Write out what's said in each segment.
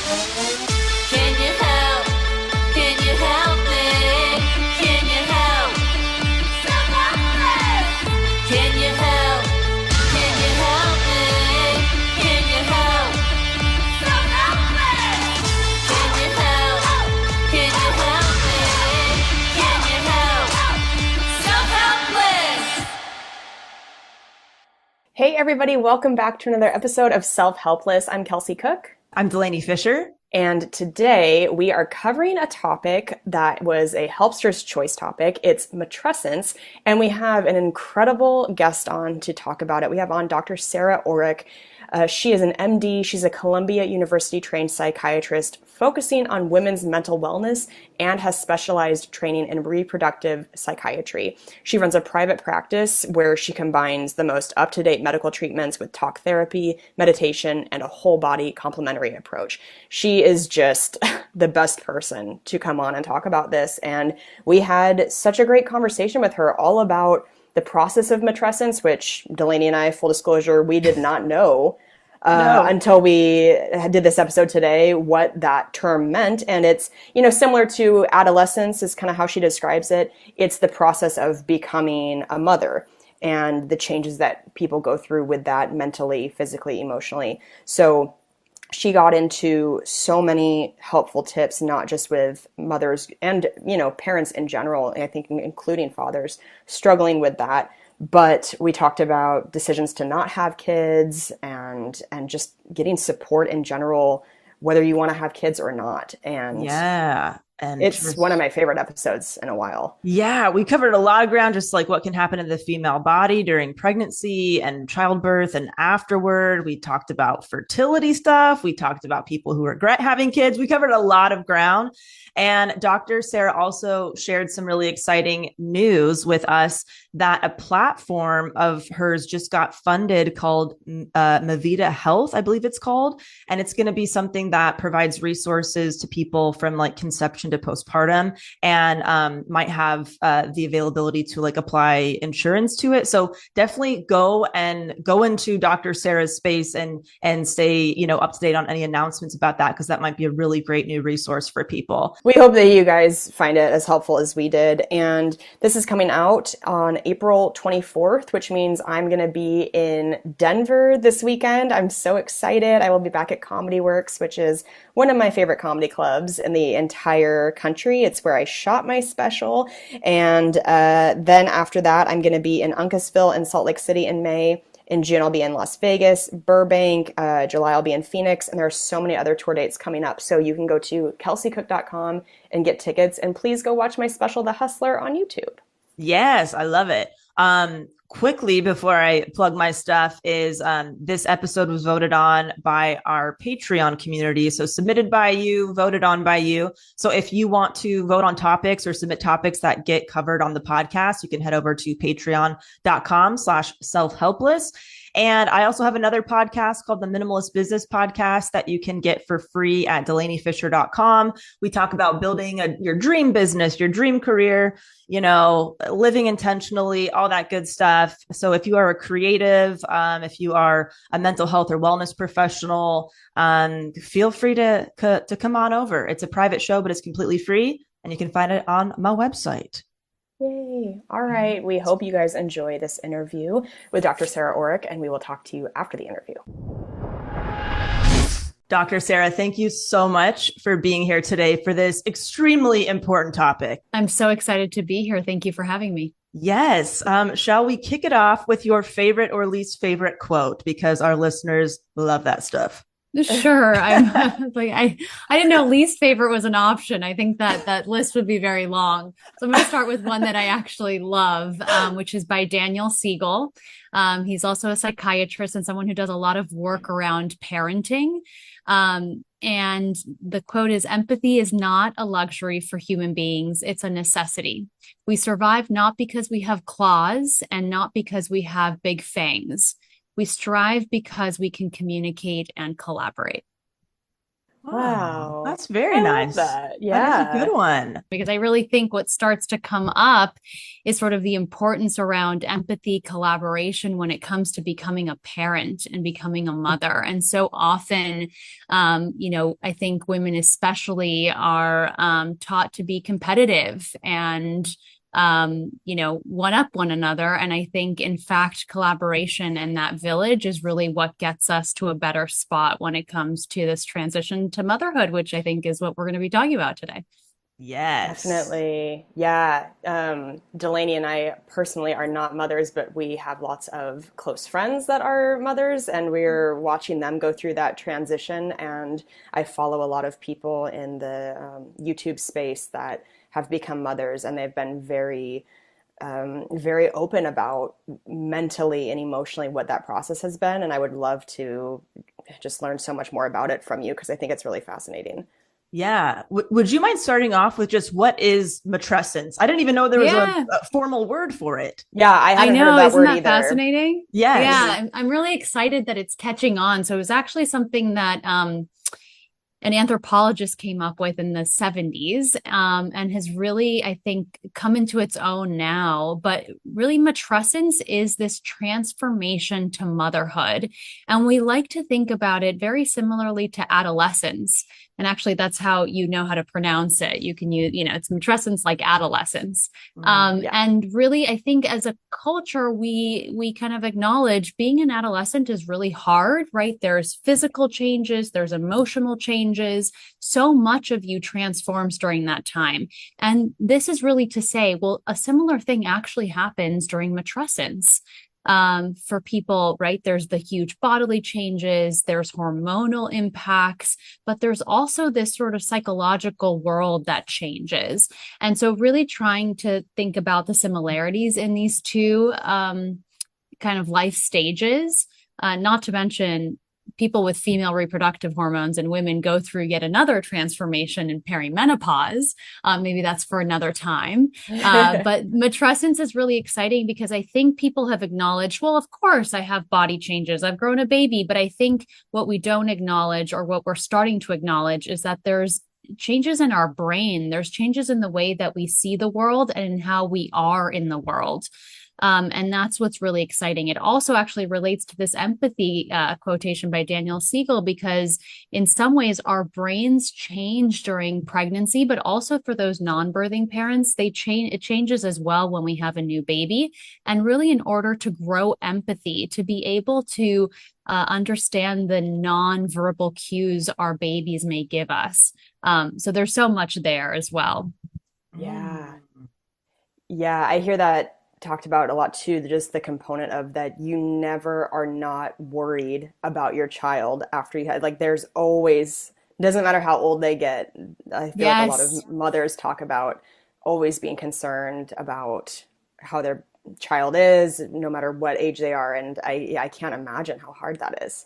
Can you help? Can you help me? Can you help? Self-Helpless! Can you help? Can you help me? Can you help? Self-Helpless! Can you help? Can you help me? Can you help? Self-Helpless! Hey everybody, welcome back to another episode of Self-Helpless. I'm Kelsey Cook. I'm Delaney Fisher. And today we are covering a topic that was a Helpster's Choice topic. It's matrescence, and we have an incredible guest on to talk about it. We have on Dr. Sarah Oreck. She is an MD. She's a Columbia University trained psychiatrist focusing on women's mental wellness and has specialized training in reproductive psychiatry. She runs a private practice where she combines the most up-to-date medical treatments with talk therapy, meditation, and a whole body complementary approach. She is just the best person to come on and talk about this. And we had such a great conversation with her all about the process of matrescence, which Delaney and I, full disclosure, we did not know until we did this episode today, what that term meant. And it's, similar to adolescence is kind of how she describes it. It's the process of becoming a mother and the changes that people go through with that mentally, physically, emotionally. So she got into so many helpful tips, not just with mothers and, parents in general, and I think including fathers struggling with that. But we talked about decisions to not have kids and just getting support in general, whether you want to have kids or not. And Yeah. And it's one of my favorite episodes in a while. Yeah, we covered a lot of ground, just like what can happen in the female body during pregnancy and childbirth and afterward. We talked about fertility stuff. We talked about people who regret having kids. We covered a lot of ground. And Dr. Sarah also shared some really exciting news with us that a platform of hers just got funded called Mavita Health, I believe it's called. And it's going to be something that provides resources to people from like conception to postpartum and might have the availability to like apply insurance to it. So definitely go into Dr. Sarah's space and stay, up to date on any announcements about that, because that might be a really great new resource for people. We hope that you guys find it as helpful as we did. And this is coming out on April 24th, which means I'm going to be in Denver this weekend. I'm so excited. I will be back at Comedy Works, which is one of my favorite comedy clubs in the entire country. It's where I shot my special. And then after that, I'm going to be in Uncasville and Salt Lake City in May. In June, I'll be in Las Vegas, Burbank. July, I'll be in Phoenix. And there are so many other tour dates coming up. So you can go to kelseycook.com and get tickets. And please go watch my special, The Hustler, on YouTube. Yes, I love it. Quickly before I plug my stuff is this episode was voted on by our Patreon community. So submitted by you, voted on by you. So if you want to vote on topics or submit topics that get covered on the podcast, you can head over to patreon.com/self-helpless. And I also have another podcast called the Minimalist Business Podcast that you can get for free at delaneyfisher.com. We talk about building your dream business, your dream career, living intentionally, all that good stuff. So if you are a creative, if you are a mental health or wellness professional, feel free to come on over. It's a private show, but it's completely free, and you can find it on my website. Yay. All right. We hope you guys enjoy this interview with Dr. Sarah Oreck, and we will talk to you after the interview. Dr. Sarah, thank you so much for being here today for this extremely important topic. I'm so excited to be here. Thank you for having me. Yes. Shall we kick it off with your favorite or least favorite quote? Because our listeners love that stuff. Sure. I'm like, I didn't know least favorite was an option. I think that list would be very long. So I'm going to start with one that I actually love, which is by Daniel Siegel. He's also a psychiatrist and someone who does a lot of work around parenting. And the quote is, "Empathy is not a luxury for human beings. It's a necessity. We survive not because we have claws and not because we have big fangs. We strive because we can communicate and collaborate." Wow. That's very I love nice. that. That is a Yeah. good one. Because I really think what starts to come up is sort of the importance around empathy, collaboration when it comes to becoming a parent and becoming a mother. And so often, I think women especially are taught to be competitive and one up one another. And I think, in fact, collaboration and that village is really what gets us to a better spot when it comes to this transition to motherhood, which I think is what we're going to be talking about today. Yes. Definitely. Yeah. Delaney and I personally are not mothers, but we have lots of close friends that are mothers, and we're watching them go through that transition. And I follow a lot of people in the YouTube space that have become mothers, and they've been very open about mentally and emotionally what that process has been. And I would love to just learn so much more about it from you because I think it's really fascinating. Yeah. Would you mind starting off with just what is matrescence? I didn't even know there was Yeah, a formal word for it. Yeah, I I hadn't heard of know. that Isn't word that either. fascinating? Yes. Yeah, I'm really excited that it's catching on. So it was actually something that an anthropologist came up with in the 70s and has really, I think, come into its own now. But really, matrescence is this transformation to motherhood. And we like to think about it very similarly to adolescence. And actually, that's how you know how to pronounce it. You can use, it's matrescence like adolescence. Yeah. And really, I think as a culture, we kind of acknowledge being an adolescent is really hard, right? There's physical changes, there's emotional changes. So much of you transforms during that time. And this is really to say, well, a similar thing actually happens during matrescence for people, right? There's the huge bodily changes, there's hormonal impacts, but there's also this sort of psychological world that changes. And so, really trying to think about the similarities in these two kind of life stages, not to mention people with female reproductive hormones and women go through yet another transformation in perimenopause. Maybe that's for another time. But matrescence is really exciting because I think people have acknowledged, well, of course, I have body changes. I've grown a baby. But I think what we don't acknowledge, or what we're starting to acknowledge, is that there's changes in our brain. There's changes in the way that we see the world and in how we are in the world. And that's what's really exciting. It also actually relates to this empathy quotation by Daniel Siegel, because in some ways our brains change during pregnancy, but also for those non-birthing parents, it changes as well when we have a new baby. And really, in order to grow empathy, to be able to understand the non-verbal cues our babies may give us. So there's so much there as well. Yeah. Yeah, I hear that talked about a lot too, just the component of that you never are not worried about your child after you had, like, there's always, doesn't matter how old they get. I feel like a lot Yes. of mothers talk about always being concerned about how their child is, no matter what age they are. And I can't imagine how hard that is.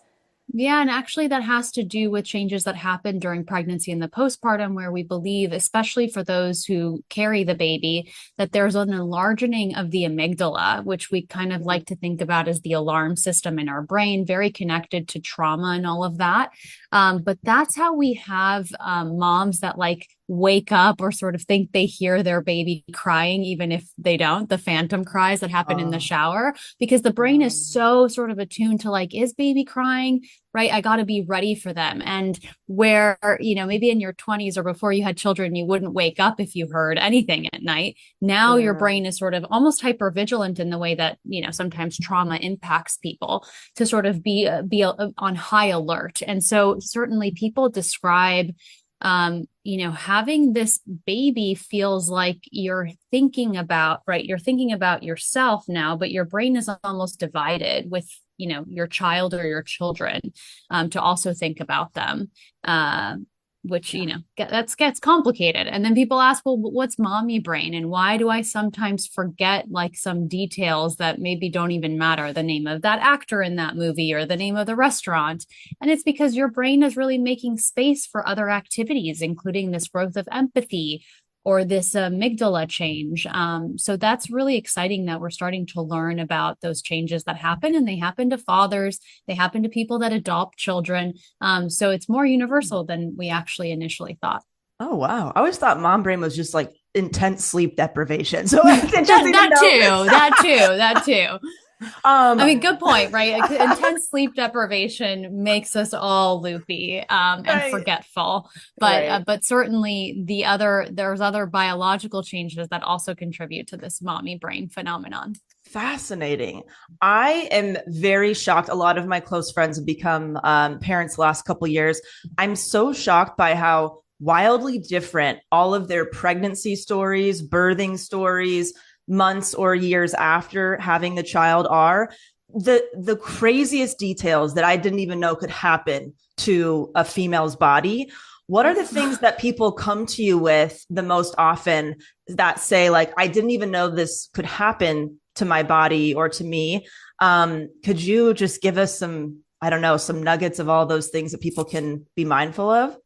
Yeah, and actually, that has to do with changes that happen during pregnancy and the postpartum, where we believe, especially for those who carry the baby, that there's an enlarging of the amygdala, which we kind of like to think about as the alarm system in our brain, very connected to trauma and all of that. But that's how we have moms that like wake up or sort of think they hear their baby crying, even if they don't, the phantom cries that happen in the Oh, shower, because the brain is so sort of attuned to like, is baby crying? Right. I got to be ready for them. And where, maybe in your 20s or before you had children, you wouldn't wake up if you heard anything at night. Now your Yeah. brain is sort of almost hyper vigilant in the way that, sometimes trauma impacts people to sort of be on high alert. And so certainly people describe having this baby feels like you're thinking about, right? You're thinking about yourself now, but your brain is almost divided with, your child or your children, to also think about them. Which, that gets complicated. And then people ask, well, what's mommy brain? And why do I sometimes forget like some details that maybe don't even matter, the name of that actor in that movie or the name of the restaurant? And it's because your brain is really making space for other activities, including this growth of empathy or this amygdala change. So that's really exciting that we're starting to learn about those changes that happen, and they happen to fathers, they happen to people that adopt children. So it's more universal than we actually initially thought. Oh, wow. I always thought mom brain was just like intense sleep deprivation. So I can just that too. I mean, good point, right? Like, intense sleep deprivation makes us all loopy and forgetful, but certainly there's other biological changes that also contribute to this mommy brain phenomenon. Fascinating. I am very shocked. A lot of my close friends have become parents the last couple of years. I'm so shocked by how wildly different all of their pregnancy stories, birthing stories, months or years after having the child are. The craziest details that I didn't even know could happen to a female's body. What are the things that people come to you with the most often that say, like, I didn't even know this could happen to my body or to me? Could you just give us some, I don't know, some nuggets of all those things that people can be mindful of?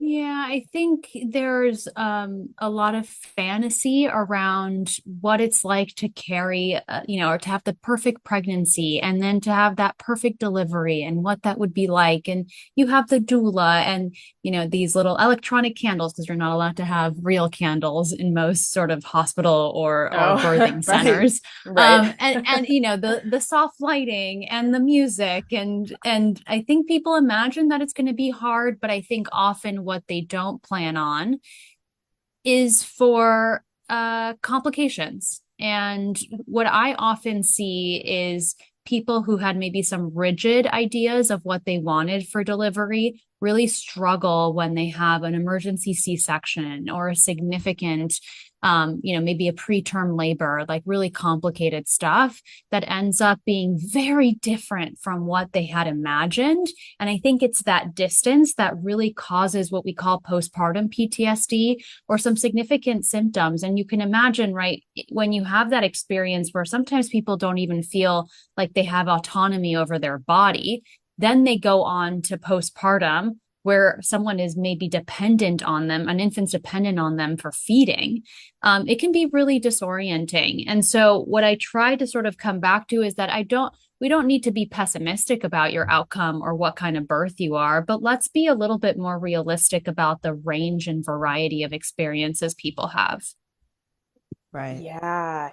Yeah, I think there's a lot of fantasy around what it's like to carry, or to have the perfect pregnancy and then to have that perfect delivery and what that would be like. And you have the doula and, these little electronic candles, because you're not allowed to have real candles in most sort of hospital or birthing centers. Right. And the soft lighting and the music. And I think people imagine that it's going to be hard, but I think often what they don't plan on is for complications. And what I often see is people who had maybe some rigid ideas of what they wanted for delivery really struggle when they have an emergency C-section or a significant, maybe a preterm labor, like really complicated stuff that ends up being very different from what they had imagined. And I think it's that distance that really causes what we call postpartum PTSD or some significant symptoms. And you can imagine, right, when you have that experience where sometimes people don't even feel like they have autonomy over their body, then they go on to postpartum, where someone is maybe dependent on them, an infant's dependent on them for feeding. It can be really disorienting. And so what I try to sort of come back to is that we don't need to be pessimistic about your outcome or what kind of birth you are, but let's be a little bit more realistic about the range and variety of experiences people have. Right. Yeah.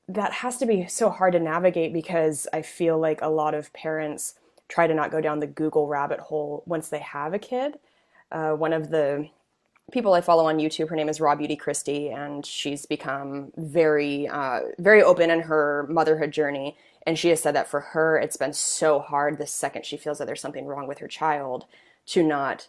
That has to be so hard to navigate because I feel like a lot of parents try to not go down the Google rabbit hole once they have a kid. One of the people I follow on YouTube, her name is Raw Beauty Christie, and she's become very, very open in her motherhood journey. And she has said that for her, it's been so hard the second she feels that there's something wrong with her child to not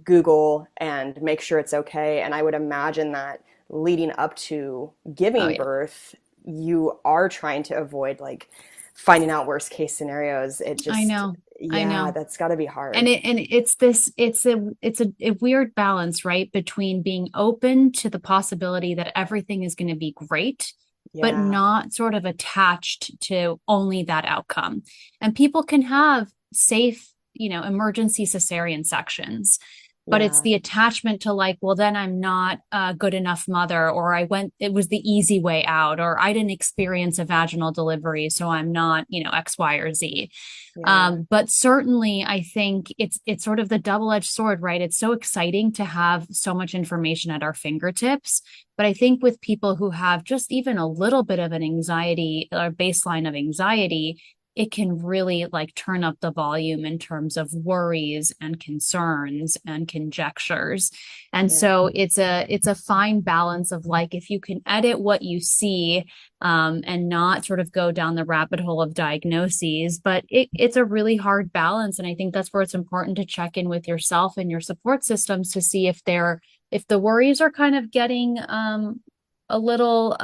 Google and make sure it's okay. And I would imagine that leading up to giving birth, you are trying to avoid like finding out worst case scenarios. I know. That's got to be hard. And it's a weird balance, right? Between being open to the possibility that everything is going to be great, but not sort of attached to only that outcome. And people can have safe, emergency cesarean sections, but it's the attachment to like, well, then I'm not a good enough mother, or it was the easy way out, or I didn't experience a vaginal delivery, so I'm not, X, Y, or Z. But certainly I think it's sort of the double-edged sword, right? It's so exciting to have so much information at our fingertips. But I think with people who have just even a little bit of an anxiety or baseline of anxiety, it can really like turn up the volume in terms of worries and concerns and conjectures. And so it's a fine balance of like, if you can edit what you see and not sort of go down the rabbit hole of diagnoses, but it's a really hard balance. And I think that's where it's important to check in with yourself and your support systems to see if the worries are kind of getting a little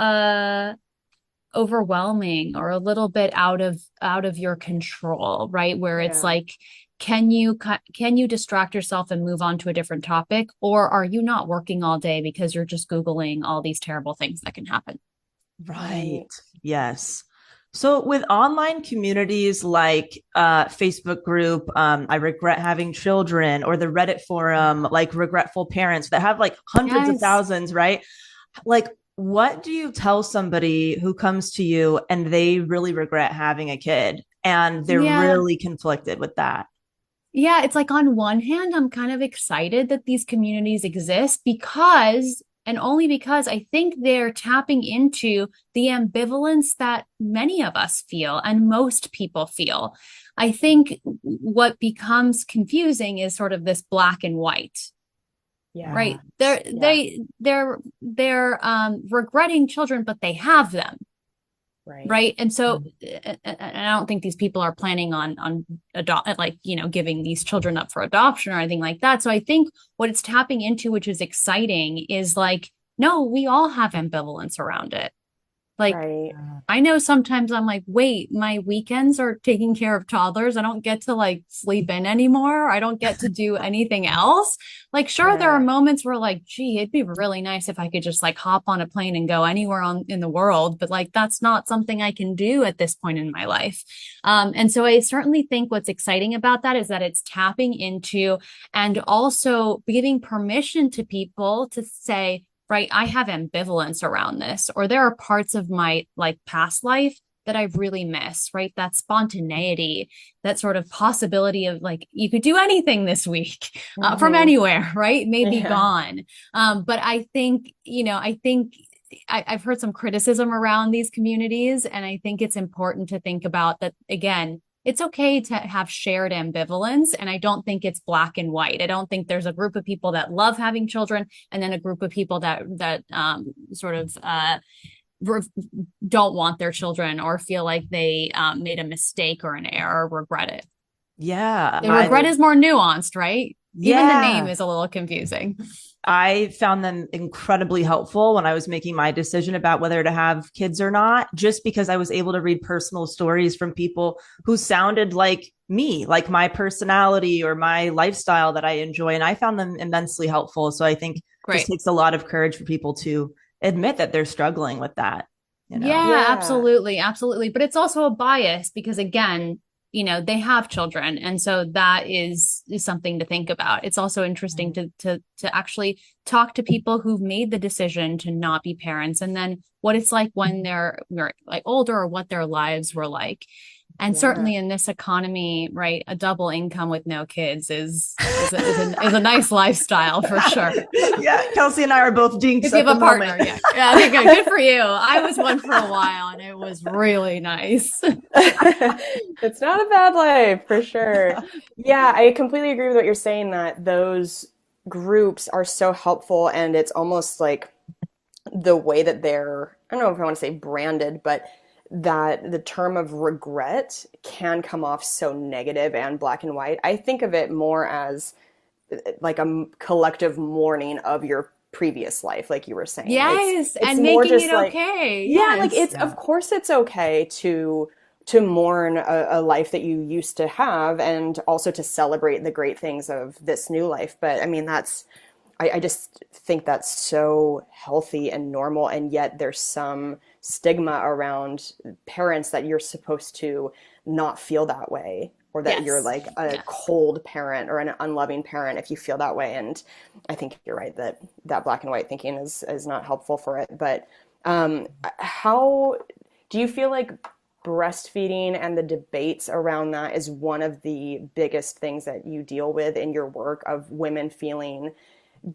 overwhelming or a little bit out of your control, right? Where it's like, can you distract yourself and move on to a different topic? Or are you not working all day because you're just Googling all these terrible things that can happen? Right. Yes. So with online communities like Facebook group, I regret having children, or the Reddit forum, like regretful parents that have like hundreds of Yes. thousands, right? Like, what do you tell somebody who comes to you and they really regret having a kid and they're Yeah. really conflicted with that? Yeah, it's like on one hand, I'm kind of excited that these communities exist because, and only because I think they're tapping into the ambivalence that many of us feel and most people feel. I think what becomes confusing is sort of this black and white, Yeah. right? They're Yeah. they're regretting children, but they have them. Right. Right. And so I don't think these people are planning on adopt like, giving these children up for adoption or anything like that. So I think what it's tapping into, which is exciting, is like, no, we all have ambivalence around it. Like, Right. I know sometimes I'm like, wait, my weekends are taking care of toddlers. I don't get to like sleep in anymore. I don't get to do anything else. Like, sure, there are Yeah. moments where like, gee, it'd be really nice if I could just like hop on a plane and go anywhere in the world. But like, that's not something I can do at this point in my life. And so I certainly think what's exciting about that is that it's tapping into and also giving permission to people to say, right, I have ambivalence around this, or there are parts of my like past life that I really miss, right? That spontaneity, that sort of possibility of like, you could do anything this week from Mhm. anywhere, right? May be Yeah. gone. But I think, I've heard some criticism around these communities, and I think it's important to think about that again. It's okay to have shared ambivalence. And I don't think it's black and white. I don't think there's a group of people that love having children and then a group of people that sort of don't want their children or feel like they made a mistake or an error, regret it. Yeah. The regret is more nuanced, right? Even the name Yeah. is a little confusing. I found them incredibly helpful when I was making my decision about whether to have kids or not, just because I was able to read personal stories from people who sounded like me, like my personality or my lifestyle that I enjoy. And I found them immensely helpful. So I think it just Great. takes a lot of courage for people to admit that they're struggling with that, you know? Yeah, Yeah. absolutely. Absolutely. But it's also a bias because again, they have children. And so that is something to think about. It's also interesting to actually talk to people who've made the decision to not be parents and then what it's like when they're like older or what their lives were like. And Yeah. certainly in this economy, right, a double income with no kids is a nice lifestyle for sure. Yeah, Kelsey and I are both dinks If you at have the a partner, moment. yeah, I think good for you. I was one for a while, and it was really nice. It's not a bad life for sure. Yeah, I completely agree with what you're saying that those groups are so helpful and it's almost like the way that they're, I don't know if I want to say branded, but that the term of regret can come off so negative and black and white. I think of it more as like a collective mourning of your previous life, like you were saying. Yes, It's and more making just it like, okay. yeah, like Yes. it's of course it's okay to mourn a life that you used to have and also to celebrate the great things of this new life. But I mean, I just think that's so healthy and normal, and yet there's some stigma around parents that you're supposed to not feel that way, or that you're Yes. like a Yes. cold parent or an unloving parent if you feel that way. And I think you're right that that black and white thinking is not helpful for it. But how do you feel like breastfeeding and the debates around that is one of the biggest things that you deal with in your work, of women feeling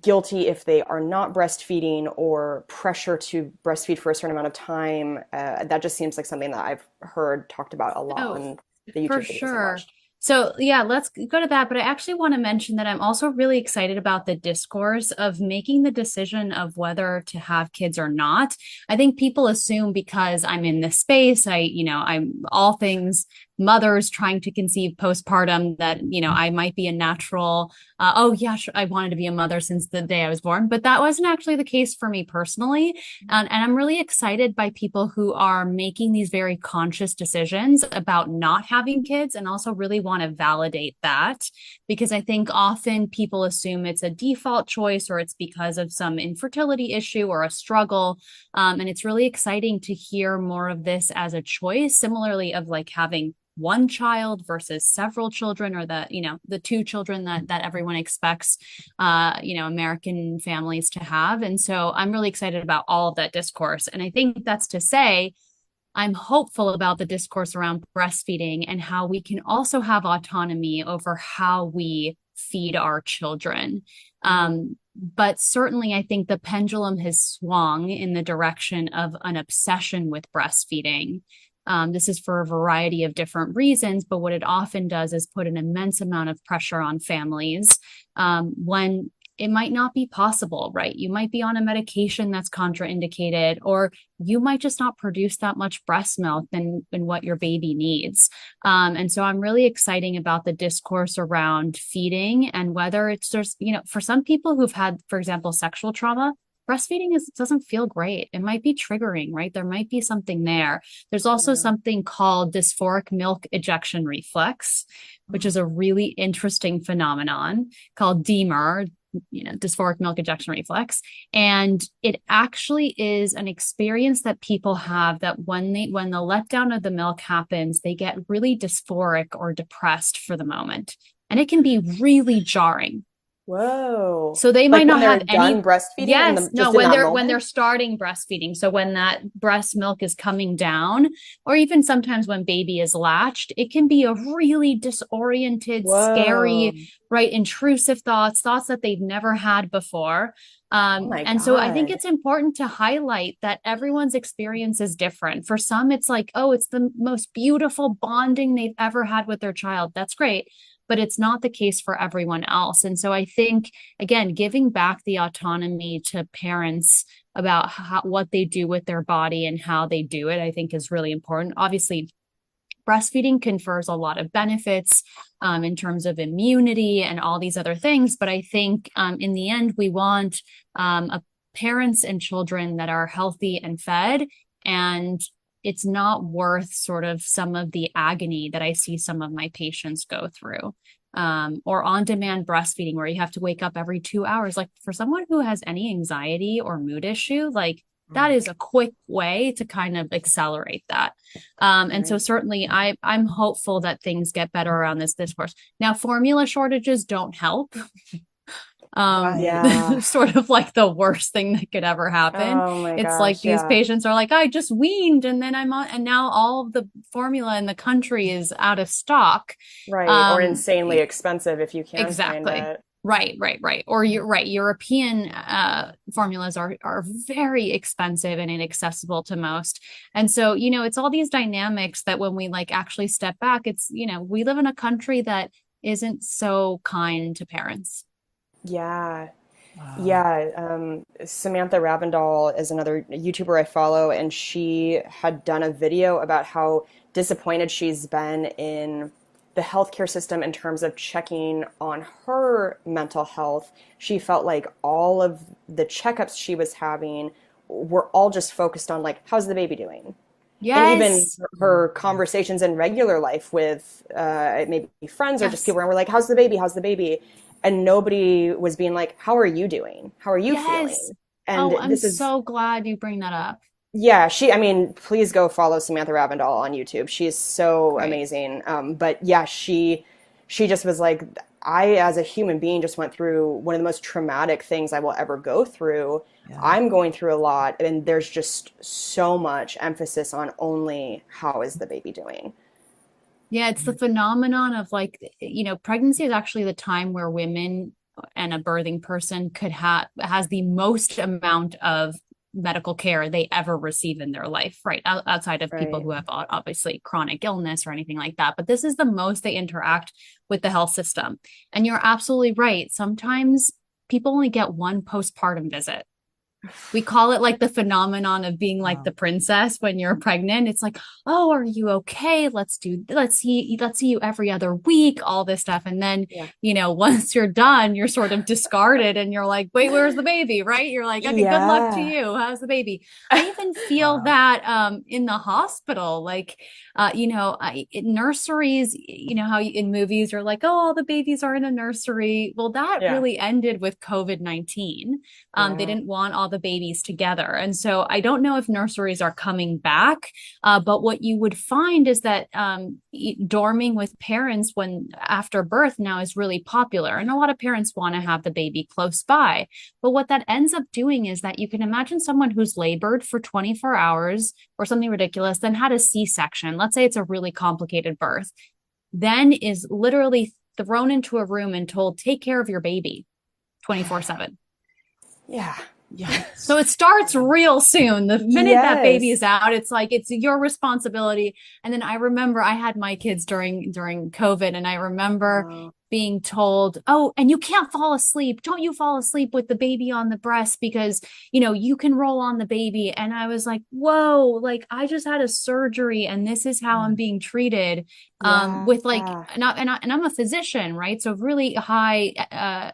guilty if they are not breastfeeding or pressure to breastfeed for a certain amount of time? That just seems like something that I've heard talked about a lot Oh, on the for YouTube videos I sure. watched. So, yeah, let's go to that. But I actually want to mention that I'm also really excited about the discourse of making the decision of whether to have kids or not. I think people assume because I'm in this space, I'm all things mothers trying to conceive postpartum that, I might be a natural, oh yeah, sure, I wanted to be a mother since the day I was born, but that wasn't actually the case for me personally. And I'm really excited by people who are making these very conscious decisions about not having kids and also really want to validate that, because I think often people assume it's a default choice or it's because of some infertility issue or a struggle. And it's really exciting to hear more of this as a choice, similarly of like having one child versus several children, or the two children that everyone expects, American families to have. And so I'm really excited about all of that discourse. And I think that's to say, I'm hopeful about the discourse around breastfeeding and how we can also have autonomy over how we feed our children. But certainly, I think the pendulum has swung in the direction of an obsession with breastfeeding. This is for a variety of different reasons, but what it often does is put an immense amount of pressure on families when it might not be possible, right? You might be on a medication that's contraindicated, or you might just not produce that much breast milk than what your baby needs. And so I'm really excited about the discourse around feeding, and whether it's just, for some people who've had, for example, sexual trauma, breastfeeding doesn't feel great. It might be triggering, right? There might be something there. There's also something called dysphoric milk ejection reflex, which is a really interesting phenomenon called DMER, dysphoric milk ejection reflex. And it actually is an experience that people have that when the letdown of the milk happens, they get really dysphoric or depressed for the moment. And it can be really jarring. Whoa. So they might not have any done breastfeeding. Yes, no, when they're starting breastfeeding. So when that breast milk is coming down, or even sometimes when baby is latched, it can be a really disoriented, scary, right, intrusive thoughts that they've never had before. And so I think it's important to highlight that everyone's experience is different. For some, it's like, oh, it's the most beautiful bonding they've ever had with their child. That's great. But it's not the case for everyone else. And so I think, again, giving back the autonomy to parents about what they do with their body and how they do it, I think is really important. Obviously, breastfeeding confers a lot of benefits in terms of immunity and all these other things. But I think in the end, we want parents and children that are healthy and fed, and it's not worth sort of some of the agony that I see some of my patients go through. Or on-demand breastfeeding, where you have to wake up every 2 hours. Like for someone who has any anxiety or mood issue, like that is a quick way to kind of accelerate that. And so certainly I'm hopeful that things get better around this discourse. Now, formula shortages don't help. Sort of like the worst thing that could ever happen. It's like these patients are like, I just weaned and then I'm on, and now all of the formula in the country is out of stock. Right. Or insanely expensive if you can't find it. Right. Or you're right. European formulas are very expensive and inaccessible to most. And so, it's all these dynamics that when we like actually step back, it's, we live in a country that isn't so kind to parents. Yeah. Yeah. Samantha Ravindal is another YouTuber I follow, and she had done a video about how disappointed she's been in the healthcare system in terms of checking on her mental health. She felt like all of the checkups she was having were all just focused on like, how's the baby doing? Yes. And even her conversations in regular life with maybe friends or just people, and we're like, how's the baby? How's the baby? And nobody was being like, how are you doing? How are you feeling? And I'm so glad you bring that up. Yeah, please go follow Samantha Ravindal on YouTube. She's so amazing. But yeah, she just was like, I, as a human being, just went through one of the most traumatic things I will ever go through. Yeah. I'm going through a lot, and there's just so much emphasis on only how is the baby doing. Yeah, it's the phenomenon of like, pregnancy is actually the time where women and a birthing person has the most amount of medical care they ever receive in their life, right? Outside of people who have obviously chronic illness or anything like that. But this is the most they interact with the health system. And you're absolutely right. Sometimes people only get one postpartum visit. We call it like the phenomenon of being like Wow. the princess when you're pregnant. It's like, oh, are you okay? Let's see you every other week, all this stuff. And then, Yeah. once you're done, you're sort of discarded and you're like, wait, where's the baby? Right? You're like, okay, good luck to Yeah. you. How's the baby? I even feel Wow. that in the hospital, like in nurseries, how in movies you're like, oh, all the babies are in a nursery. Well, that Yeah. really ended with COVID-19. They Yeah. didn't want all the babies together. And so I don't know if nurseries are coming back, but what you would find is that dorming with parents when after birth now is really popular. And a lot of parents want to have the baby close by. But what that ends up doing is that you can imagine someone who's labored for 24 hours or something ridiculous, then had a C-section. Let's say it's a really complicated birth, then is literally thrown into a room and told, take care of your baby 24/7. Yeah. Yeah. So it starts real soon. The minute that baby Yes. is out, it's like it's your responsibility. And then I remember I had my kids during COVID, and I remember Wow. being told, "Oh, and you can't fall asleep. Don't you fall asleep with the baby on the breast because, you can roll on the baby." And I was like, "Whoa, like I just had a surgery and this is how I'm being treated." Yeah. With like and I'm a physician, right? So really high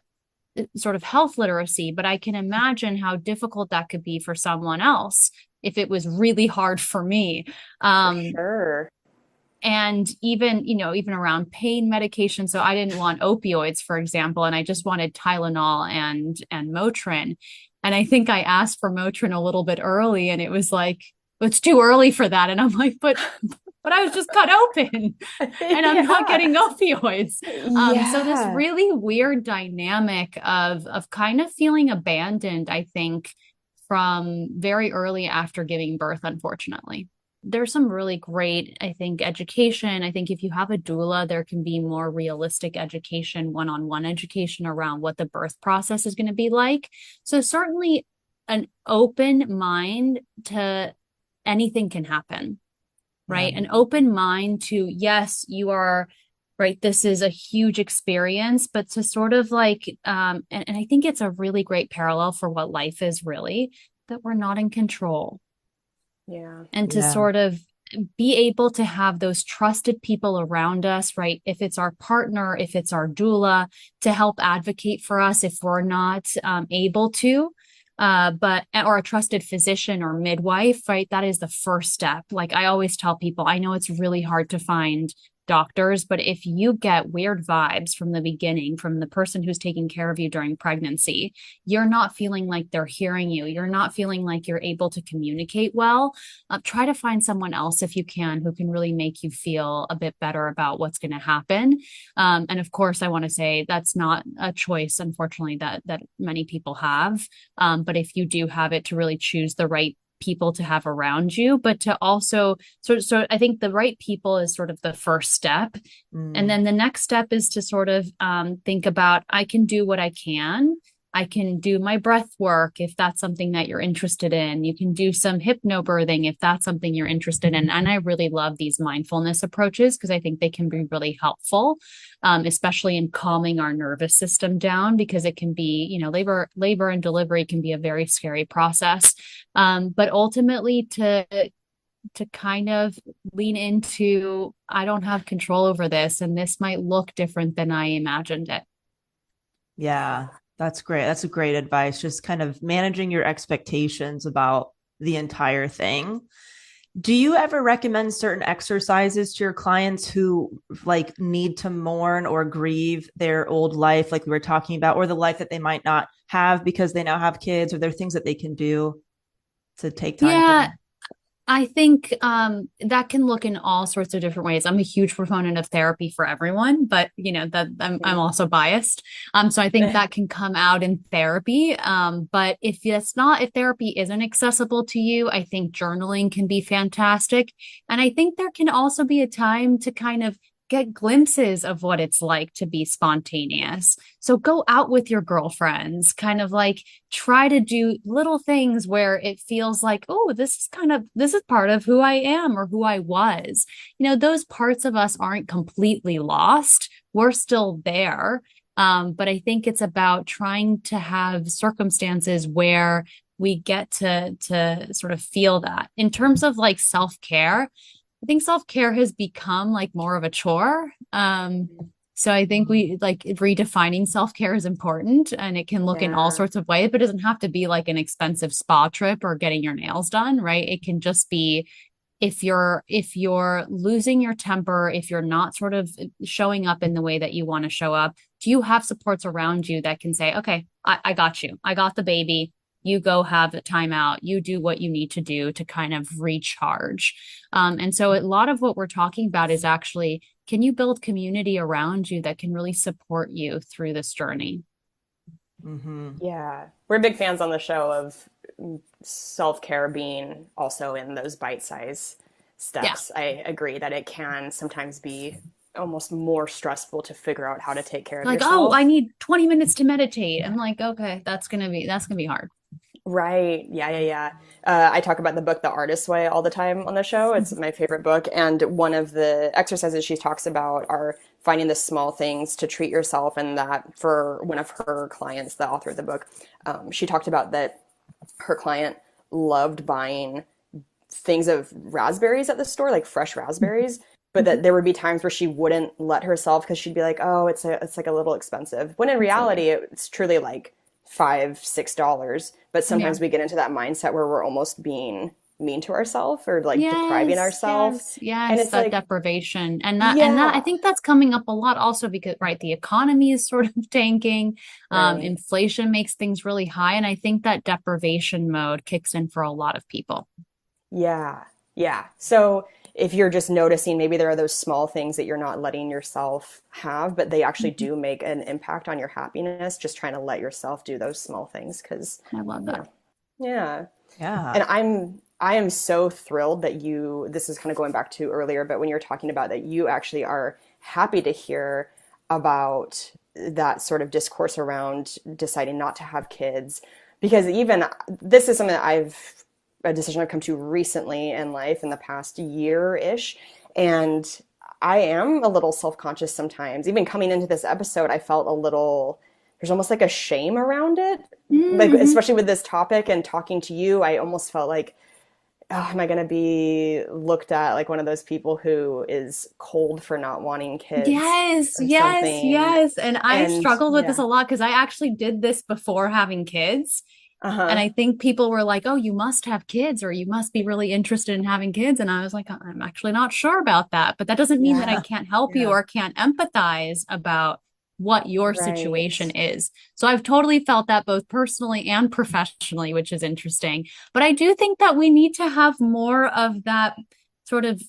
sort of health literacy, but I can imagine how difficult that could be for someone else if it was really hard for me. For sure. And even around pain medication. So I didn't want opioids, for example, and I just wanted Tylenol and Motrin. And I think I asked for Motrin a little bit early, and it was like, it's too early for that. And I'm like, but I was just cut open and I'm not getting opioids. So this Yeah. really weird dynamic of kind of feeling abandoned, I think, from very early after giving birth, unfortunately. There's some really great, I think, education. I think if you have a doula, there can be more realistic education, one-on-one education around what the birth process is going to be like. So certainly an open mind to anything can happen, right? Yeah. An open mind to, yes, you are right. This is a huge experience, but to sort of like, and I think it's a really great parallel for what life is really, that we're not in control. Yeah. And to Yeah. sort of be able to have those trusted people around us, right? If it's our partner, if it's our doula, to help advocate for us if we're not able to, or a trusted physician or midwife, right? That is the first step. Like I always tell people, I know it's really hard to find doctors, but if you get weird vibes from the beginning, from the person who's taking care of you during pregnancy, you're not feeling like they're hearing you. You're not feeling like you're able to communicate well. Try to find someone else if you can, who can really make you feel a bit better about what's going to happen. And of course, I want to say that's not a choice, unfortunately, that many people have. But if you do have it, to really choose the right people to have around you, but to also so I think the right people is sort of the first step. And then the next step is to sort of think about, I can do what I can. I can do my breath work if that's something that you're interested in. You can do some hypnobirthing if that's something you're interested in. And I really love these mindfulness approaches because I think they can be really helpful, especially in calming our nervous system down, because it can be, labor and delivery can be a very scary process. But ultimately to kind of lean into, I don't have control over this, and this might look different than I imagined it. Yeah, that's great. That's a great advice. Just kind of managing your expectations about the entire thing. Do you ever recommend certain exercises to your clients who like need to mourn or grieve their old life, like we were talking about, or the life that they might not have because they now have kids? Or there are things that they can do to take time? Yeah, I think that can look in all sorts of different ways. I'm a huge proponent of therapy for everyone, but that I'm also biased. So I think that can come out in therapy. But if therapy isn't accessible to you, I think journaling can be fantastic. And I think there can also be a time to kind of get glimpses of what it's like to be spontaneous. So go out with your girlfriends, kind of like try to do little things where it feels like, oh, this is part of who I am or who I was. Those parts of us aren't completely lost. We're still there. But I think it's about trying to have circumstances where we get to sort of feel that. In terms of like self-care, I think self-care has become like more of a chore. So I think we like redefining self-care is important, and it can look in all Yeah. sorts of ways, but it doesn't have to be like an expensive spa trip or getting your nails done, right? It can just be if you're losing your temper, if you're not sort of showing up in the way that you want to show up, do you have supports around you that can say, okay, I got you. I got the baby. You go have a timeout. You do what you need to do to kind of recharge. And so a lot of what we're talking about is actually, can you build community around you that can really support you through this journey? Yeah. We're big fans on the show of self-care being also in those bite-size Yeah. steps. I agree that it can sometimes be almost more stressful to figure out how to take care of Like, oh, I yourself. need 20 minutes to meditate. I'm like, okay, that's gonna be hard. Right. Yeah, yeah, yeah. I talk about the book The Artist's Way all the time on the show. It's my favorite book. And one of the exercises she talks about are finding the small things to treat yourself. And that for one of her clients, the author of the book, she talked about that her client loved buying things of raspberries at the store, like fresh raspberries, but that there would be times where she wouldn't let herself because she'd be like, "Oh, it's like a little expensive." When in reality, it's truly like $5, $6. But Yeah. sometimes we get into that mindset where we're almost being mean to ourselves or like depriving Yes, ourselves, yes, and yes, it's that like, deprivation. And that I yeah, think that's coming up a lot also because, right, the economy is sort of tanking. right, Inflation makes things really high. And I think that deprivation mode kicks in for a lot of people. yeah, yeah. So if you're just noticing maybe there are those small things that you're not letting yourself have, but they actually Mhm. do make an impact on your happiness, just trying to let yourself do those small things because, I love you that. know, yeah. Yeah. And I am so thrilled that this is kind of going back to earlier, but when you're talking about that you actually are happy to hear about that sort of discourse around deciding not to have kids, because even this is something that a decision I've come to recently in life in the past year-ish. And I am a little self-conscious sometimes. Even coming into this episode, I felt a little, there's almost like a shame around it. Like, Mm-hmm. especially with this topic and talking to you, I almost felt like, oh, am I going to be looked at like one of those people who is cold for not wanting kids Yes, or yes, something? yes. And I And struggled with this yeah, a lot because I actually did this before having kids. And uh-huh, I think people were like, oh, you must have kids or you must be really interested in having kids. And I was like, I'm actually not sure about that. But that doesn't mean that I yeah, can't help you Yeah. or can't empathize about what your situation right. is. So I've totally felt that both personally and professionally, which is interesting. But I do think that we need to have more of that sort of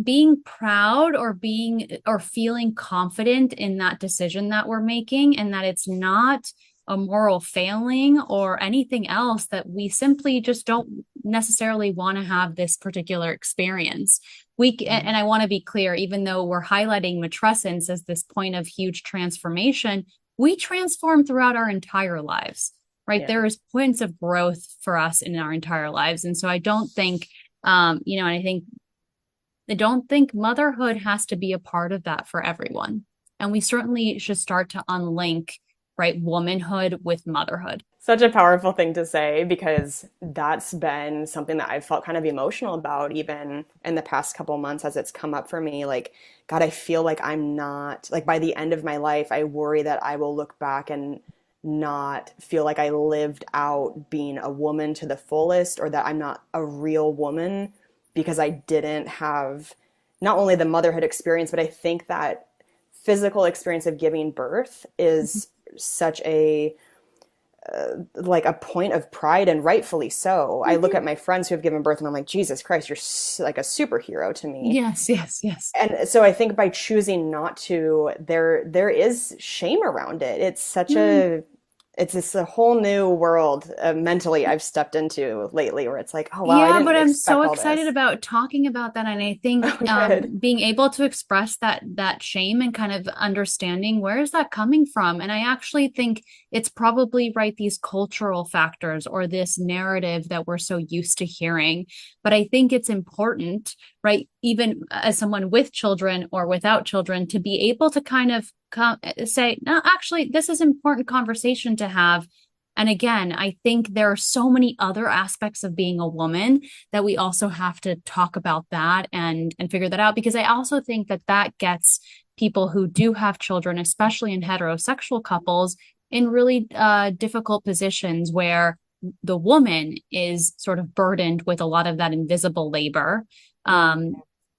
being proud or being or feeling confident in that decision that we're making, and that it's not a moral failing or anything else, that we simply just don't necessarily want to have this particular experience. And I want to be clear, even though we're highlighting matrescence as this point of huge transformation, we transform throughout our entire lives, right? Yeah. There is points of growth for us in our entire lives. And so I don't think and I don't think motherhood has to be a part of that for everyone. And we certainly should start to unlink, right, womanhood with motherhood. Such a powerful thing to say because that's been something that I've felt kind of emotional about even in the past couple months as it's come up for me. Like, God, I feel like I'm not, like, by the end of my life, I worry that I will look back and not feel like I lived out being a woman to the fullest, or that I'm not a real woman because I didn't have not only the motherhood experience, but I think that physical experience of giving birth is such a like a point of pride, and rightfully so. I look Mhm. at my friends who have given birth and I'm like, Jesus Christ, you're like a superhero to me. Yes, yes, yes. And so I think by choosing not to, there is shame around it. Mm. It's just a whole new world mentally I've stepped into lately where it's like, oh wow, I Yeah, but didn't I'm so expect all excited this. about talking about that. And I think Oh, good. being able to express that shame and kind of understanding where is that coming from. And I actually think it's probably right, these cultural factors or this narrative that we're so used to hearing. But I think it's important, right, even as someone with children or without children, to be able to kind of say, no, actually, this is an important conversation to have. And again, I think there are so many other aspects of being a woman that we also have to talk about that and figure that out, because I also think that that gets people who do have children, especially in heterosexual couples, in really difficult positions where the woman is sort of burdened with a lot of that invisible labor. Um,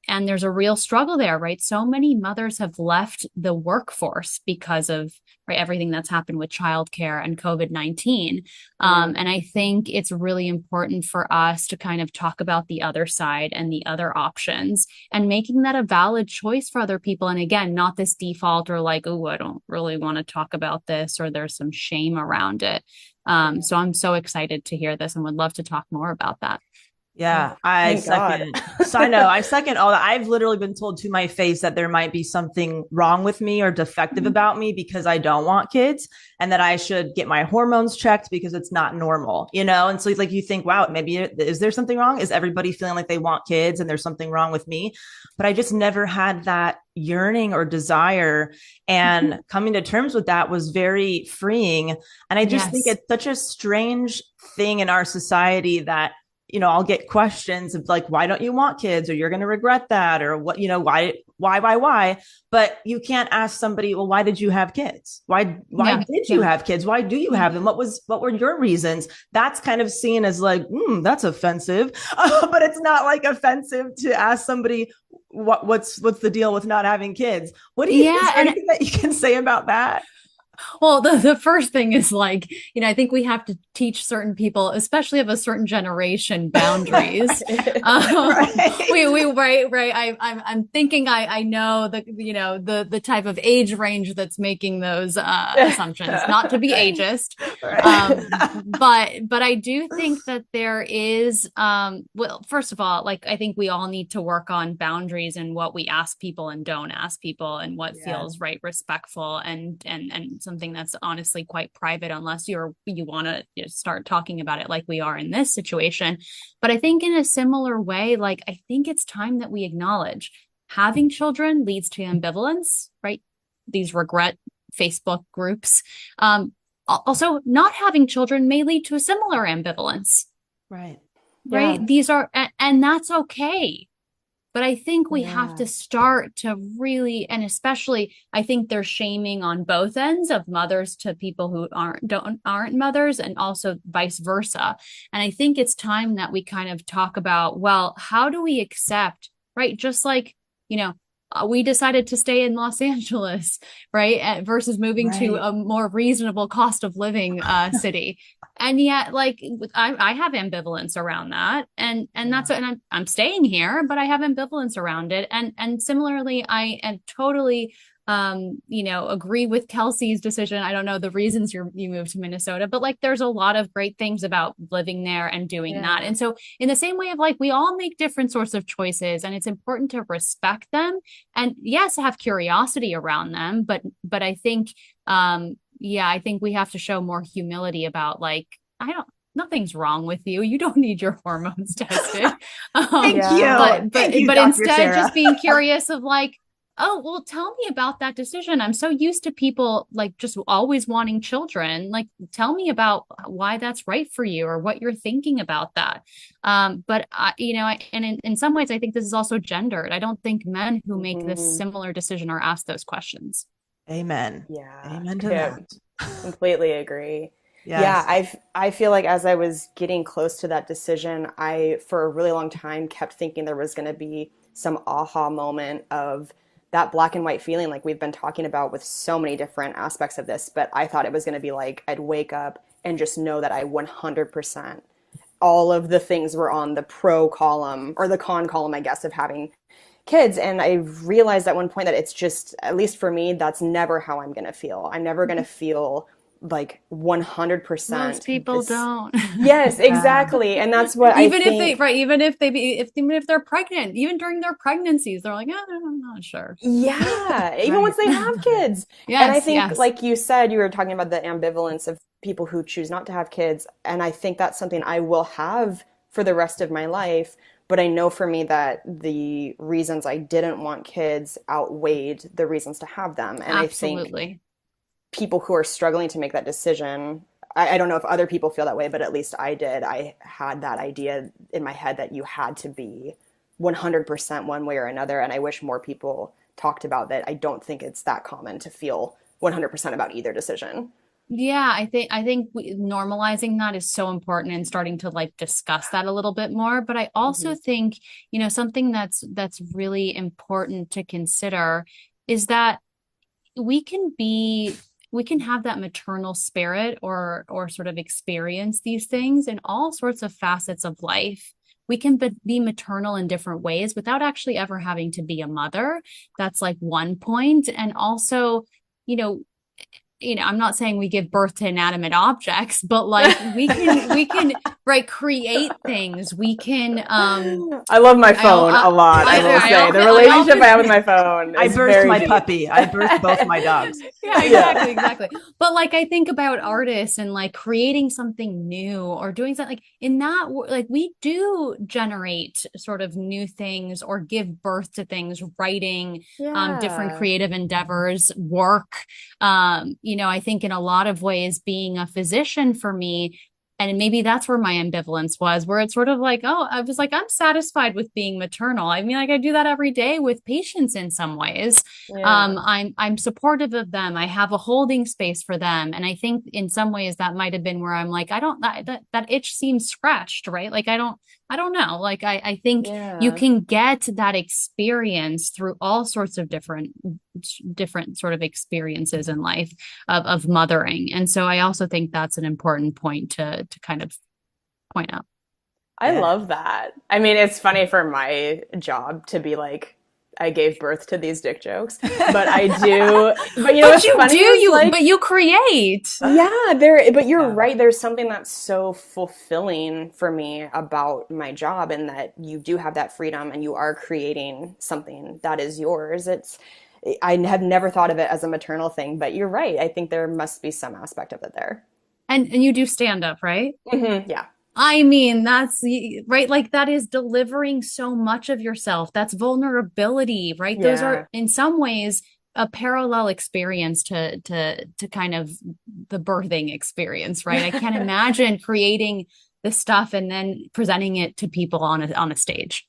and there's a real struggle there, right? So many mothers have left the workforce because of right everything that's happened with childcare and COVID-19. And I think it's really important for us to kind of talk about the other side and the other options and making that a valid choice for other people. And again, not this default or like, oh, I don't really want to talk about this, or there's some shame around it. So I'm so excited to hear this and would love to talk more about that. Yeah, I Thank God. second. So I know I second all that. I've literally been told to my face that there might be something wrong with me or defective about me because I don't want kids, and that I should get my hormones checked because it's not normal, you know? And so like you think, wow, maybe is there something wrong? Is everybody feeling like they want kids and there's something wrong with me? But I just never had that yearning or desire. And coming to terms with that was very freeing. And I just think it's such a strange thing in our society that, you know, I'll get questions of like, why don't you want kids? Or you're going to regret that, or what, you know, why? But you can't ask somebody, well, why did you have kids? Why did you have kids? Why do you have them? What were your reasons? That's kind of seen as like, that's offensive. But it's not like offensive to ask somebody what's the deal with not having kids? What do you, is there anything that you can say about that? Well, the first thing is like, you know, I think we have to teach certain people, especially of a certain generation, boundaries. Right. I'm thinking I know the type of age range that's making those assumptions, not to be ageist. But I do think that there is, well, first of all, like, I think we all need to work on boundaries and what we ask people and don't ask people, and what feels right, respectful, and something that's honestly quite private, unless you want to start talking about it like we are in this situation. But I think in a similar way, like, I think it's time that we acknowledge having children leads to ambivalence, right? These regret Facebook groups. Also, not having children may lead to a similar ambivalence. Right. Right. Yeah. These are, and that's okay. But I think we have to start to really, and especially, I think there's shaming on both ends, of mothers to people who aren't mothers, and also vice versa. And I think it's time that we kind of talk about, well, how do we accept, right? Just like, we decided to stay in Los Angeles, right? Versus moving to a more reasonable cost of living city. And yet, like, I have ambivalence around that, and that's, and I'm staying here, but I have ambivalence around it. And similarly, I am totally, agree with Kelsey's decision. I don't know the reasons you moved to Minnesota, but like, there's a lot of great things about living there and doing that. And so, in the same way of like, we all make different sorts of choices, and it's important to respect them, and yes, have curiosity around them. But I think, I think we have to show more humility about, like, nothing's wrong with you. You don't need your hormones tested. Thank you. But instead, Sarah, just being curious of like, oh, well, tell me about that decision. I'm so used to people like just always wanting children. Like, tell me about why that's right for you, or what you're thinking about that. But in some ways, I think this is also gendered. I don't think men who make this similar decision are asked those questions. Amen. Yeah. Amen to that. Completely agree. Yes. Yeah, I feel like as I was getting close to that decision, I, for a really long time, kept thinking there was going to be some aha moment of that black and white feeling like we've been talking about with so many different aspects of this. But I thought it was going to be like I'd wake up and just know that I 100% all of the things were on the pro column, or the con column, I guess, of having kids. And I realized at one point that it's just, at least for me, that's never how I'm going to feel. I'm never going to feel like 100%. Most people don't. Yes, exactly. And that's what even I think. Even if they're pregnant, even during their pregnancies, they're like, I'm not sure. Yeah. Even once they have kids. Yes, and I think, like you said, you were talking about the ambivalence of people who choose not to have kids. And I think that's something I will have for the rest of my life. But I know for me that the reasons I didn't want kids outweighed the reasons to have them. And Absolutely. I think people who are struggling to make that decision, I don't know if other people feel that way, but at least I did. I had that idea in my head that you had to be 100% one way or another. And I wish more people talked about that. I don't think it's that common to feel 100% about either decision. Yeah, I think normalizing that is so important and starting to like discuss that a little bit more. But I also think, something that's really important to consider is that we can have that maternal spirit or sort of experience these things in all sorts of facets of life. We can be maternal in different ways without actually ever having to be a mother. That's like one point. And also, you know, I'm not saying we give birth to inanimate objects, but like we can right, create things. We can I love my phone a lot. I will say the relationship I have with my phone. I birthed my puppy. I birthed both my dogs. Yeah, exactly. But like I think about artists and like creating something new or doing something like in that, like we do generate sort of new things or give birth to things, writing, different creative endeavors, work. I think in a lot of ways being a physician for me, and maybe that's where my ambivalence was, where it's sort of like, oh, I was like, I'm satisfied with being maternal. I mean, like I do that every day with patients in some ways. I'm supportive of them. I have a holding space for them. And I think in some ways that might have been where I'm like, that itch seems scratched, right? Like, I don't know. Like, I think you can get that experience through all sorts of different sort of experiences in life of mothering. And so I also think that's an important point to kind of point out. I love that. I mean, it's funny for my job to be like, I gave birth to these dick jokes, but I do. But but you create. Yeah, but you're right. There's something that's so fulfilling for me about my job, and that you do have that freedom and you are creating something that is yours. I have never thought of it as a maternal thing, but you're right. I think there must be some aspect of it there. And you do stand up, right? Mm-hmm, yeah. I mean, that's right. Like that is delivering so much of yourself. That's vulnerability, right? Those are in some ways a parallel experience to kind of the birthing experience, right? I can't imagine creating this stuff and then presenting it to people on a stage.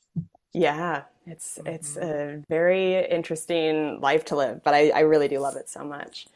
Yeah, it's a very interesting life to live, but I really do love it so much.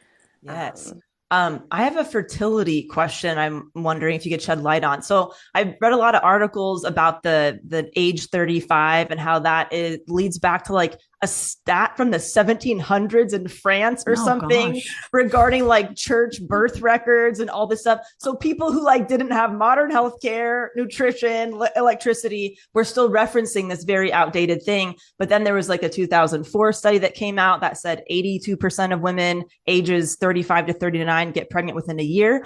Yes. I have a fertility question I'm wondering if you could shed light on. So I've read a lot of articles about the age 35 and how that leads back to like a stat from the 1700s in France or something regarding like church birth records and all this stuff. So people who like didn't have modern healthcare, nutrition, electricity were still referencing this very outdated thing. But then there was like a 2004 study that came out that said 82% of women ages 35 to 39 get pregnant within a year.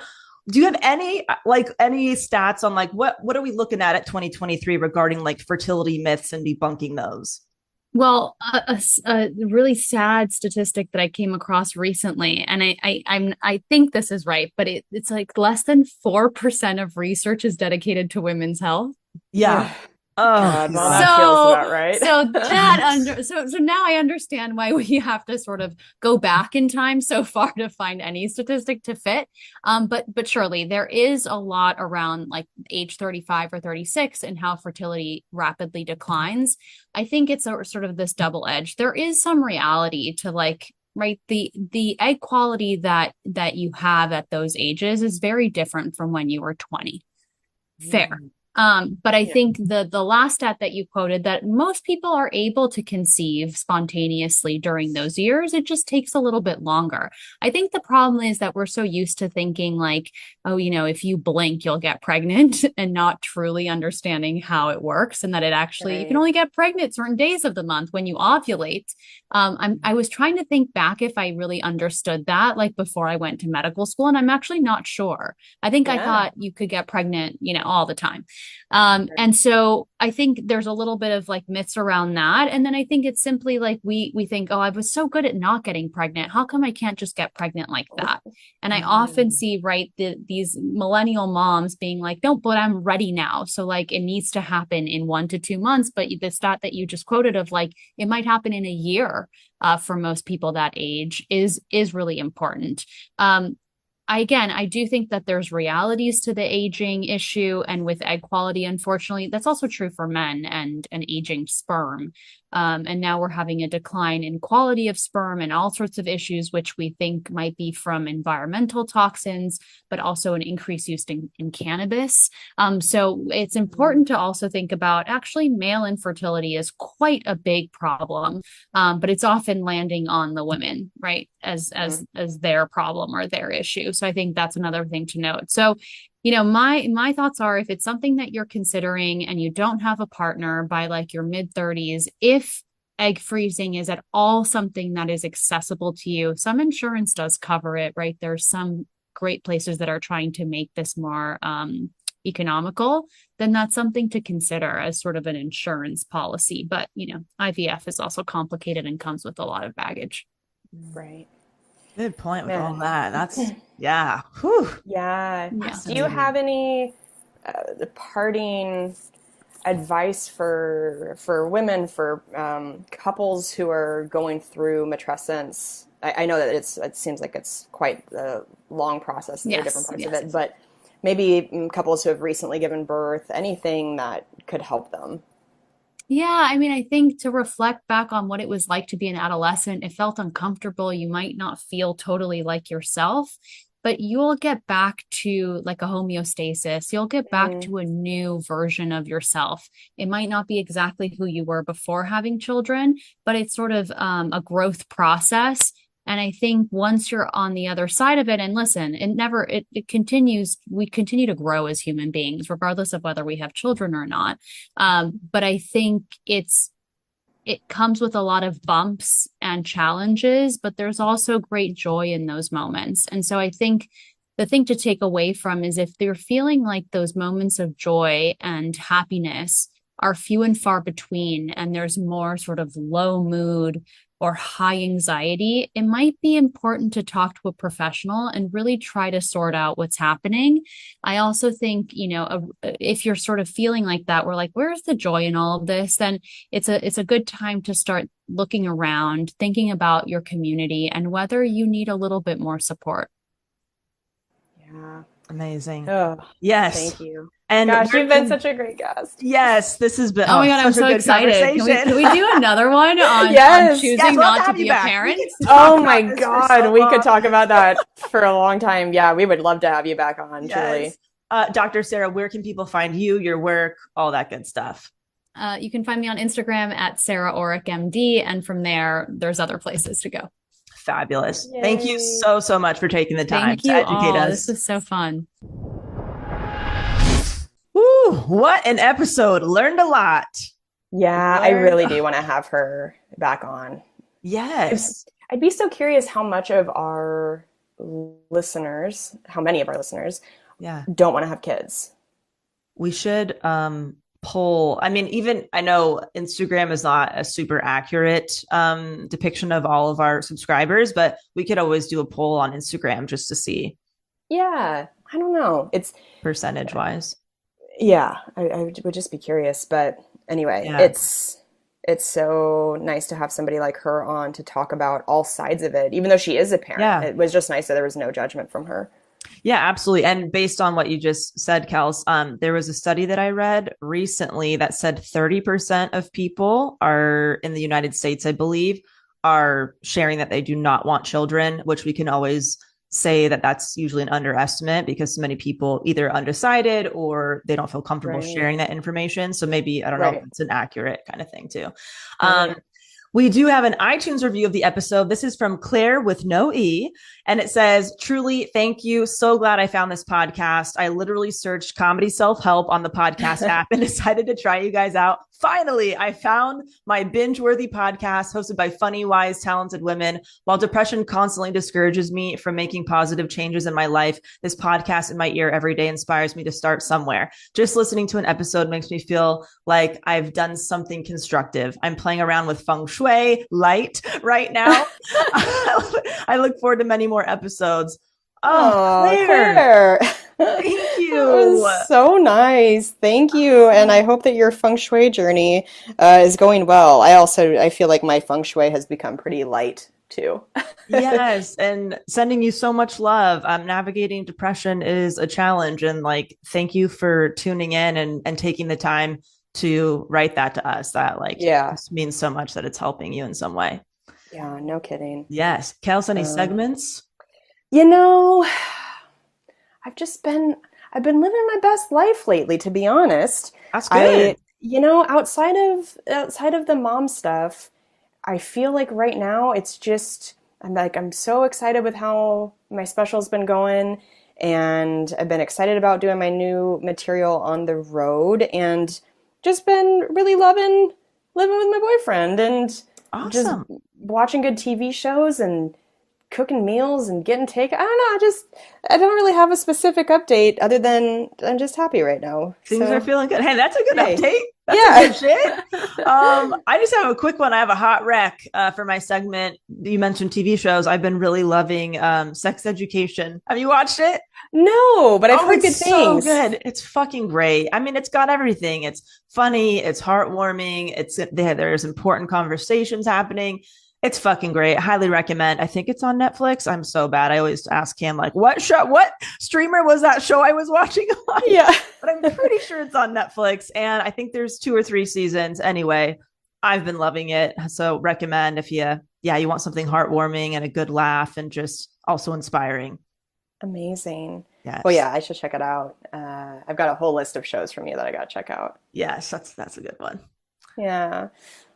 Do you have any stats on like what are we looking at 2023 regarding like fertility myths and debunking those? Well, a really sad statistic that I came across recently, and I think this is right, but it's like less than 4% of research is dedicated to women's health. Yeah. Oh, well, that feels about right. So now I understand why we have to sort of go back in time so far to find any statistic to fit. But surely there is a lot around like age 35 or 36 and how fertility rapidly declines. I think it's sort of this double edge. There is some reality to like, right, the egg quality that you have at those ages is very different from when you were 20. Fair. But I think the last stat that you quoted, that most people are able to conceive spontaneously during those years. It just takes a little bit longer. I think the problem is that we're so used to thinking like, oh, if you blink, you'll get pregnant, and not truly understanding how it works, and that it actually, you can only get pregnant certain days of the month when you ovulate. I was trying to think back if I really understood that, like before I went to medical school, and I'm actually not sure. I think I thought you could get pregnant, all the time. And so I think there's a little bit of like myths around that. And then I think it's simply like we think, oh, I was so good at not getting pregnant. How come I can't just get pregnant like that? And I often see, right, these millennial moms being like, no, but I'm ready now. So like it needs to happen in 1 to 2 months. But the stat that you just quoted of like, it might happen in a year for most people that age is really important. I do think that there's realities to the aging issue, and with egg quality, unfortunately, that's also true for men and an aging sperm. And now we're having a decline in quality of sperm and all sorts of issues, which we think might be from environmental toxins, but also an increased use in cannabis. So it's important to also think about actually male infertility is quite a big problem, but it's often landing on the women, right, as their problem or their issue. So I think that's another thing to note. So my thoughts are, if it's something that you're considering and you don't have a partner by like your mid 30s, if egg freezing is at all something that is accessible to you, some insurance does cover it, right? There's some great places that are trying to make this more economical, then that's something to consider as sort of an insurance policy. But, IVF is also complicated and comes with a lot of baggage. Right. Good point with all that. That's, yeah. Whew. Yeah. Yeah. Do you have any parting advice for women, for couples who are going through matrescence? I know that it seems like it's quite a long process. There are different parts of it, but maybe couples who have recently given birth, anything that could help them. Yeah, I mean, I think to reflect back on what it was like to be an adolescent, it felt uncomfortable. You might not feel totally like yourself, but you'll get back to like a homeostasis. You'll get back to a new version of yourself. It might not be exactly who you were before having children, but it's sort of a growth process. And I think once you're on the other side of it, and listen, it continues, we continue to grow as human beings, regardless of whether we have children or not. But I think it comes with a lot of bumps and challenges, but there's also great joy in those moments. And so I think the thing to take away from is, if they're feeling like those moments of joy and happiness are few and far between, and there's more sort of low mood or high anxiety, it might be important to talk to a professional and really try to sort out what's happening. I also think, if you're sort of feeling like that, we're like, where's the joy in all of this? Then it's a good time to start looking around, thinking about your community and whether you need a little bit more support. Yeah. Amazing. Oh, yes. Thank you. And gosh, you've been such a great guest. Yes, this has been. Oh my God, I'm so excited. Can we do another one on, Yes. on choosing not to be a parent? Oh my God, we could talk about that for a long time. Yeah, we would love to have you back on, Julie. Dr. Sarah, where can people find you, your work, all that good stuff? You can find me on Instagram at Sarah Oreck MD, and from there's other places to go. Fabulous. Yay. Thank you so, so much for taking the time to educate us. This was so fun. Woo, what an episode. Learned a lot. Yeah, I really do want to have her back on. Yes. I'd be so curious how much of our listeners, how many of our listeners don't want to have kids. We should poll. I mean, even I know Instagram is not a super accurate depiction of all of our subscribers, but we could always do a poll on Instagram just to see. Yeah, I don't know. It's percentage wise. Yeah, I would just be curious. But anyway, it's so nice to have somebody like her on to talk about all sides of it, even though she is a parent. Yeah. It was just nice that there was no judgment from her. Yeah, absolutely. And based on what you just said, Kels, there was a study that I read recently that said 30% of people are in the United States, I believe, are sharing that they do not want children, which we can always say that that's usually an underestimate because so many people either undecided or they don't feel comfortable sharing that information. So maybe, I don't know if it's an accurate kind of thing too. We do have an iTunes review of the episode. This is from Claire with no E. And it says, truly, thank you. So glad I found this podcast. I literally searched comedy self-help on the podcast app and decided to try you guys out. Finally, I found my binge-worthy podcast hosted by funny, wise, talented women. While depression constantly discourages me from making positive changes in my life, this podcast in my ear every day inspires me to start somewhere. Just listening to an episode makes me feel like I've done something constructive. I'm playing around with feng shui light right now. I look forward to many more episodes. Oh, Claire. Thank you. That was so nice. Thank you. And I hope that your feng shui journey is going well. I feel like my feng shui has become pretty light too. Yes, and sending you so much love. Navigating depression is a challenge, and like, thank you for tuning in and taking the time to write that to us. That like Yeah. just means so much that it's helping you in some way. Yeah, no kidding. Yes, Kels, any segments? You know, I've been living my best life lately, to be honest. That's good. Outside of the mom stuff, I feel like right now it's just I'm so excited with how my special's been going, and I've been excited about doing my new material on the road, and just been really loving living with my boyfriend and just Awesome. watching good TV shows and cooking meals and getting take. I don't know. I don't really have a specific update other than I'm just happy right now. Things So, are feeling good. Hey, that's a good hey. update. That's Yeah. a good shit. I just have a quick one. I have a hot rec for my segment. You mentioned TV shows. I've been really loving Sex Education. Have you watched it? No, but I've heard good It's so things. good. It's fucking great. I mean, it's got everything. It's funny. It's heartwarming. There's important conversations happening. It's fucking great. Highly recommend. I think it's on Netflix. I'm so bad. I always ask him like, what streamer was that show I was watching on? Yeah. But I'm pretty sure it's on Netflix. And I think there's 2 or 3 seasons. Anyway, I've been loving it. So recommend if you want something heartwarming and a good laugh and just also inspiring. Amazing. Yes. Well, yeah, I should check it out. I've got a whole list of shows from you that I got to check out. Yes, that's a good one. Yeah.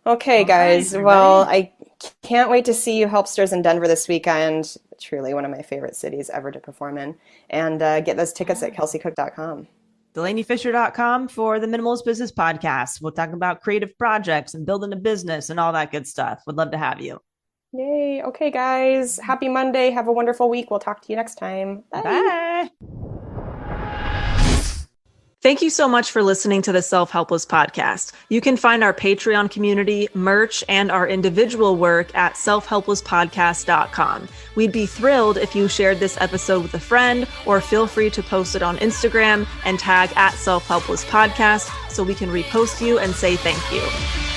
Okay, All guys. right, Well, everybody. I can't wait to see you helpsters in Denver this weekend. Truly one of my favorite cities ever to perform in. And get those tickets at kelseycook.com. DelaneyFisher.com for the Minimalist Business Podcast. We'll talk about creative projects and building a business and all that good stuff. Would love to have you. Yay. Okay, guys. Happy Monday. Have a wonderful week. We'll talk to you next time. Bye. Bye. Thank you so much for listening to the Self-Helpless podcast. You can find our Patreon community, merch, and our individual work at selfhelplesspodcast.com. We'd be thrilled if you shared this episode with a friend, or feel free to post it on Instagram and tag at Self-Helpless Podcast so we can repost you and say thank you.